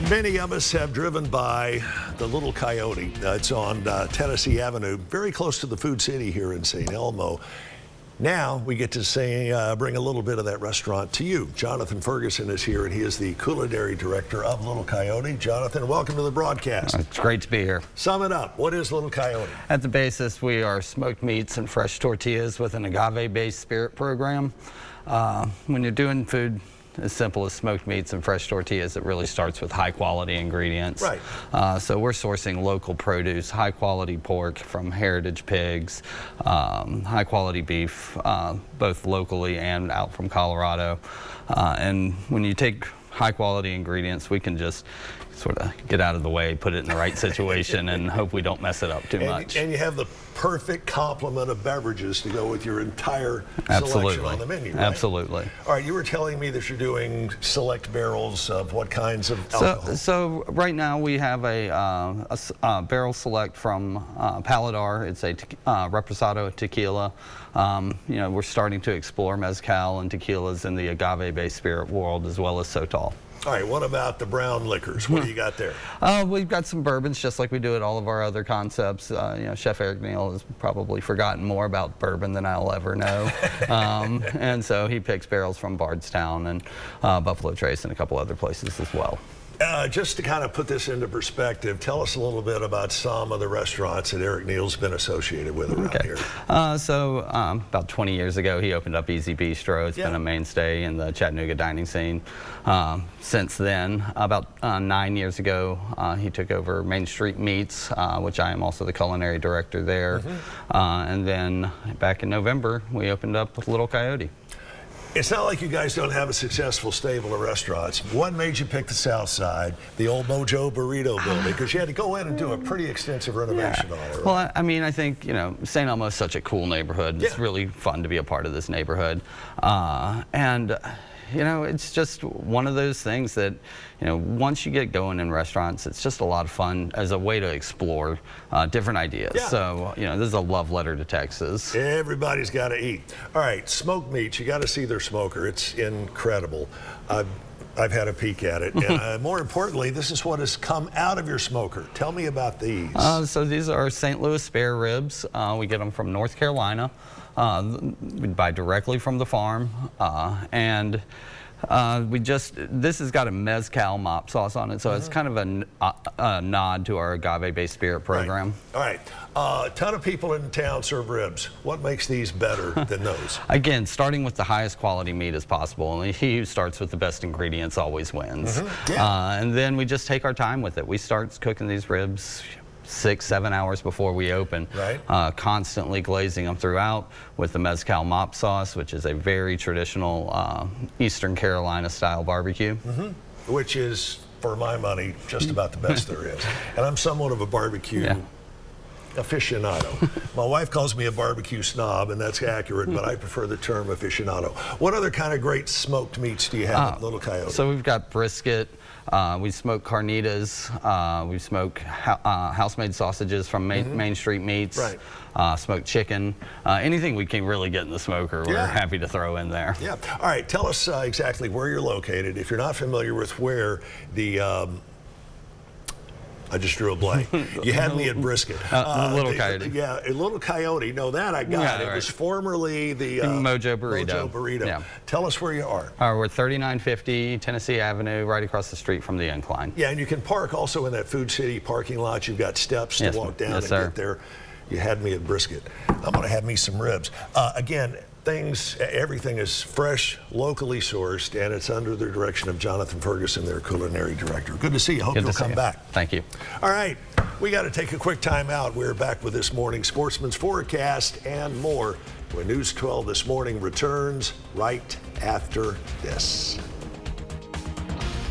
Many of us have driven by the Little Coyote. It's on Tennessee Avenue, very close to the Food City here in St. Elmo. Now we get to bring a little bit of that restaurant to you. Jonathan Ferguson is here, and he is the Culinary Director of Little Coyote. Jonathan, welcome to the broadcast. It's great to be here. Sum it up. What is Little Coyote? At the basis, we are smoked meats and fresh tortillas with an agave-based spirit program. When you're doing food as simple as smoked meats and fresh tortillas, it really starts with high quality ingredients. Right. So we're sourcing local produce, high quality pork from heritage pigs, high quality beef, both locally and out from Colorado. And when you take high quality ingredients, we can just sort of get out of the way, put it in the right situation, and hope we don't mess it up too much. And you have the perfect complement of beverages to go with your entire selection on the menu, right? Absolutely. All right, you were telling me that you're doing select barrels of what kinds of alcohol? So right now we have a barrel select from Paladar. It's a Reposado tequila. You know, we're starting to explore mezcal and tequilas in the agave-based spirit world, as well as Sotol. All right, what about the brown liquors? What do you got there? We've got some bourbons, just like we do at all of our other concepts. You know, Chef Eric Neal has probably forgotten more about bourbon than I'll ever know. And so he picks barrels from Bardstown and Buffalo Trace and a couple other places as well. Just to kind of put this into perspective, tell us a little bit about some of the restaurants that Eric Neal's been associated with around here. About 20 years ago, he opened up Easy Bistro. It's been a mainstay in the Chattanooga dining scene. Since then, about 9 years ago, he took over Main Street Meats, which I am also the culinary director there. And then back in November, we opened up with Little Coyote. It's not like you guys don't have a successful stable of restaurants. What made you pick the South Side, the old Mojo Burrito building? Because you had to go in and do a pretty extensive renovation on it. Right? Well, I mean, I think, you know, St. Elmo is such a cool neighborhood. It's really fun to be a part of this neighborhood. You know, it's just one of those things that, you know, once you get going in restaurants, it's just a lot of fun as a way to explore different ideas. So, you know, this is a love letter to Texas. Everybody's got to eat. All right, smoked meats, you got to see their smoker. It's incredible. I've had a peek at it. And more importantly, this is what has come out of your smoker. Tell me about these. So these are St. Louis spare ribs. We get them from North Carolina. We buy directly from the farm, and this has got a mezcal mop sauce on it, so it's kind of a nod to our agave-based spirit program. Right. All right, a ton of people in town serve ribs. What makes these better than those? Again, starting with the highest quality meat as possible, and he who starts with the best ingredients always wins. And then we just take our time with it. We start cooking these ribs 6-7 hours before we open, constantly glazing them throughout with the mezcal mop sauce, which is a very traditional Eastern Carolina style barbecue. Which is, for my money, just about the best there is. And I'm somewhat of a barbecue aficionado. My wife calls me a barbecue snob, and that's accurate, but I prefer the term aficionado. What other kind of great smoked meats do you have at Little Coyote? So we've got brisket, we smoke carnitas, we smoke house-made sausages from Main Street Meats, smoked chicken, anything we can really get in the smoker, we're happy to throw in there. All right, tell us exactly where you're located. If you're not familiar with where the I just drew a blank. You had me at brisket. Little Coyote. Yeah, a Little Coyote. No, that I got. It was formerly the Mojo Burrito. Mojo Burrito. Tell us where you are. We're 3950 Tennessee Avenue, right across the street from the incline. Yeah, and you can park also in that Food City parking lot. You've got steps to walk down and get there. You had me at brisket. I'm going to have me some ribs. Again, everything is fresh, locally sourced, and it's under the direction of Jonathan Ferguson, their culinary director. Good to see you. Hope you'll come back. Thank you. All right, we got to take a quick time out. We're back with this morning's Sportsman's Forecast and more when News 12 This Morning returns right after this.